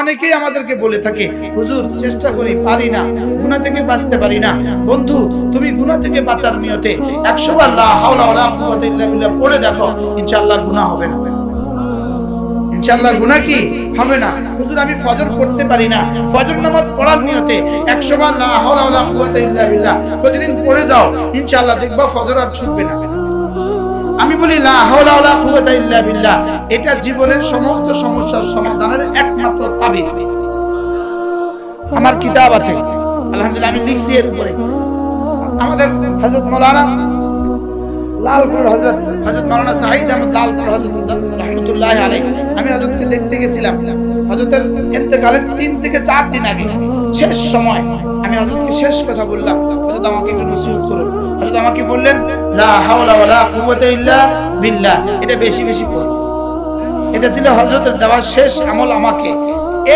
অনেকেই আমাদেরকে বলে থাকে, হুজুর চেষ্টা করি, পারি না, গুনাহ থেকে বাঁচতে পারি না। বন্ধু, তুমি গুনাহ থেকে বাঁচার নিয়তে 100 বার লা হাওলা ওয়ালা কুওয়াতা ইল্লা বিল্লাহ পড়ে দেখো, ইনশাআল্লাহ গুনাহ হবে না। ইনশাআল্লাহ গুনাহ কি হবে না। হুজুর আমি ফজর পড়তে পারি না, ফজর নামাজ পড়ার নিয়তে 100 বার লা হাওলা ওয়ালা কুওয়াতা ইল্লা বিল্লাহ প্রতিদিন পড়ে যাও, ইনশাআল্লাহ দেখবা ফজর আর ছুটবে না। আমি বলি লা হাওলা ওয়ালা কুওয়াতা ইল্লা বিল্লাহ, এটা জীবনের সমস্ত সমস্যার সমাধানের একমাত্র তাবিজ। আমার কিতাব আছে, আলহামদুলিল্লাহ, আমি লিখছি এর উপরে। আমাদের হযরত মাওলানা লালপুর হযরত মাওলানা সাঈদ আহমদ লালপুর হযরত রাহমাতুল্লাহি আলাইহি, আমি হযরতকে দেখতে গেছিলাম হযরতের ইন্তেকালের 3 থেকে 4 দিন আগে। শেষ সময় আমি হযরতকে শেষ কথা বললাম, হযরত আমাকে একটু নসিহত করুন। হযরত আমাকে বললেন লা হাওলা ওয়ালা কুওয়াতা ইল্লা বিল্লাহ, এটা বেশি বেশি পড়ো। এটা ছিল হযরতের দেওয়া শেষ আমল আমাকে।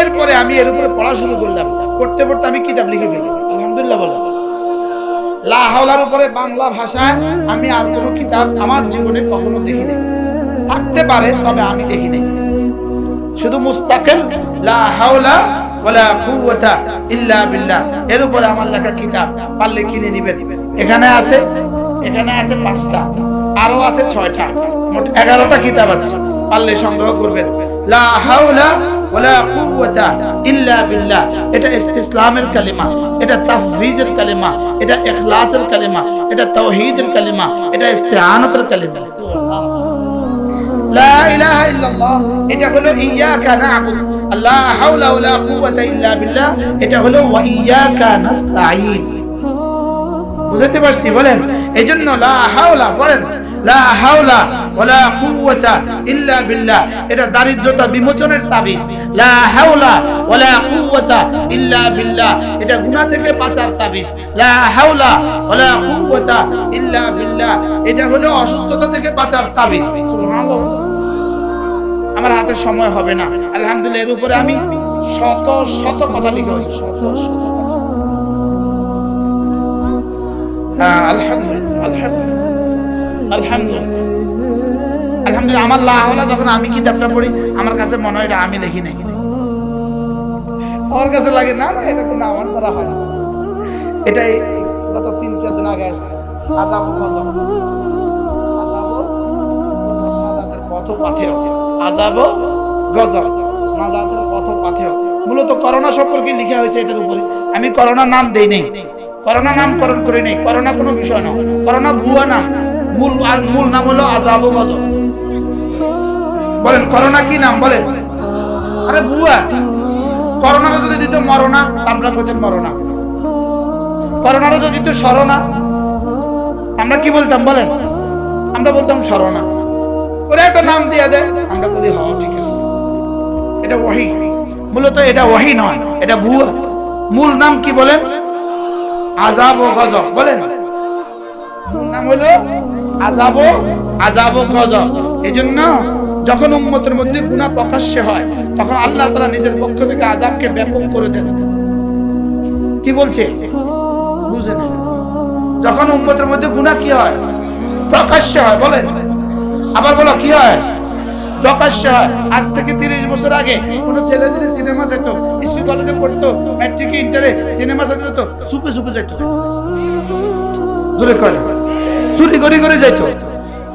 এরপরে আমি এর উপরে পড়া শুরু করলাম, পড়তে পড়তে আমি কিতাব লিখে ফেললাম, আলহামদুলিল্লাহ বললাম। লা হাওলার উপরে বাংলা ভাষায় আমি আর কোনো কিতাব আমার জীবনে কখনো দেখিনি, থাকতে পারে তবে আমি দেখিনি। শুধু মুস্তাকিল লা হাওলা ওয়ালা কুওয়াতা ইল্লা বিল্লাহ এর উপরে আমার লেখা কিতাব, পারলে কিনে নেবেন। এখানে আছে 5টা, আরো আছে 6টা, মোট 11টা কিতাব আছে, পারলে সংগ্রহ করবেন। লা হাওলা ওয়ালা কুওয়াতা ইল্লা বিল্লাহ, এটা ইসতিসলামের কালিমা, এটা তাফওয়িজের কালিমা, এটা ইখলাসের কালিমা, এটা তাওহীদের কালিমা, এটা ইস্তিআনাতের কালিমা। লা ইলাহা ইল্লাল্লাহ, এটা হলো ইয়াকা না'বুদু, লা হাওলা ওয়ালা কুওয়াতা ইল্লা বিল্লাহ, এটা হলো ওয়া ইয়াকা নাস্তাঈন। বুঝতে পারছি? বলেন। এজন্য লা হাওলা বলেন, লা হাওলা ওয়ালা কুওয়াতা ইল্লা বিল্লাহ, এটা দারিদ্রতা বিমোচনের তাবিজ। লা হাওলা ওয়ালা কুওয়াতা ইল্লা বিল্লাহ, এটা গুনাহ থেকে বাঁচার তাবিজ। লা হাওলা ওয়ালা কুওয়াতা ইল্লা বিল্লাহ, এটা হলো অসুস্থতা থেকে বাঁচার তাবিজ। সুবহানাল্লাহ। আমার হাতে সময় হবে না, আলহামদুলিল্লাহ, এর উপরে আমি শত শত কথা লিখে হয়েছে, শত শত কথা। আলহামদুলিল্লাহ, আমার লা হাওলা যখন আমি কিতাবটা পড়ি, আমার কাছে মনে হয় এটা আমি লিখি নাই। আমার কাছে লাগে না না, এটা কোনো আমার দ্বারা হয় না। এটাই গত 3-4 দিন আগে আসছে। আযাব ও গজব, নাজাতের পথ পাথেয়, আযাব ও গজব, নাজাতের পথ পাথেয়। মূলত করোনা সম্পর্কে লেখা হয়েছে এটার উপরে। আমি করোনা নাম দেই নাই, করোনা নামকরণ করে নেই, করোনা কোনো বিষয় না, করোনা ভুয়া নাম। মূল নাম হলো আযাব ও গজব। বলেন করোনা কি নাম? বলেন। আরে ভুয়া। করোনার যদি দিত মরনা, আমরা কইতেন মরনা। করোনার যদি দিত সরনা, আমরা কি বলতাম? বলেন। আমরা বলতাম সরনা। ওরা একটা নাম দিয়ে দেয়, আমরা বলি হ্যাঁ ঠিক আছে, এটা ওহী। মূলত এটা ওহী নয়, এটা ভুয়া। মূল নাম কি বলেন? আযাব ও গজব। বলেন। মূল নাম হলো আযাব ও গজব। এজন্য যখন উম্মতের মধ্যে গুনাহ প্রকাশ্যে হয়, তখন আল্লাহ তাআলা নিজের পক্ষ থেকে আযাবকে ব্যাপক করে দেন। কি বলছে বুঝেন? যখন উম্মতের মধ্যে গুনাহ কি হয়? প্রকাশ্যে হয়। বলেন। আবার বলো কি হয়? প্রকাশ্যে হয়। আজ থেকে 30 বছর আগে কোন ছেলে যদি সিনেমা যেত, স্কুল কলেজে পড়তো, ম্যাট্রিকে ইন্টারে সিনেমা যেত, সুপে সুপে যেত, জোরে করে চুরি করে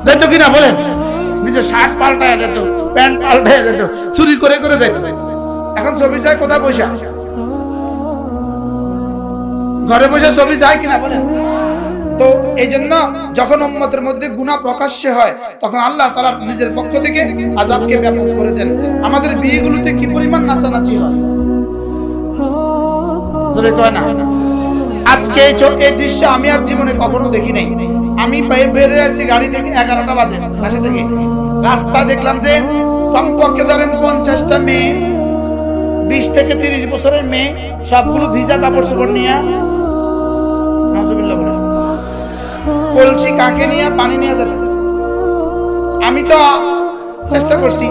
যেত কিনা? বলেন। নিজের শার্ট পাল্টায় যেত, প্যান্ট পাল্টায় যেত, চুরি করে যেত। এখন ছবি চাই কোথায়? বসে ঘরে বসে ছবি চাই কিনা? বলেন। তো এই জন্য যখন উম্মতের মধ্যে গুনাহ প্রকাশ্যে হয়, তখন আল্লাহ তাআলা নিজের পক্ষ থেকে আযাবকে ব্যাপক করে দেন। আমাদের বিয়েগুলোতে কি পরিমাণ নাচানাচি হয়, জোরে কয় না? আজকে এই দৃশ্য আমি আর জীবনে কখনো দেখি নাই। আমি বেরিয়ে আসছি গাড়ি থেকে 11টা বাজে, বাসা থেকে। রাস্তা দেখলাম যে কমপক্ষে ধরেন 50টা মেয়ে, 20 থেকে 30 বছরের মেয়ে, সবগুলো ভিজা কাপড় চোপড় নিয়ে, নাউজুবিল্লাহ বলে, কলসি কাকে নিয়ে পানি নিয়ে যেতেছে। আমি তো চেষ্টা করছি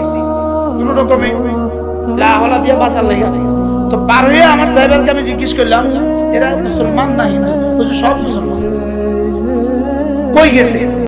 কোন রকমে লা হাওলা দিয়ে বাঁচার লাগে। তো পার হয়ে আমার ড্রাইভারকে আমি জিজ্ঞেস করলাম, এরা মুসলমান না হিন্দু? বলছে সব মুসলমান। কই গেছে?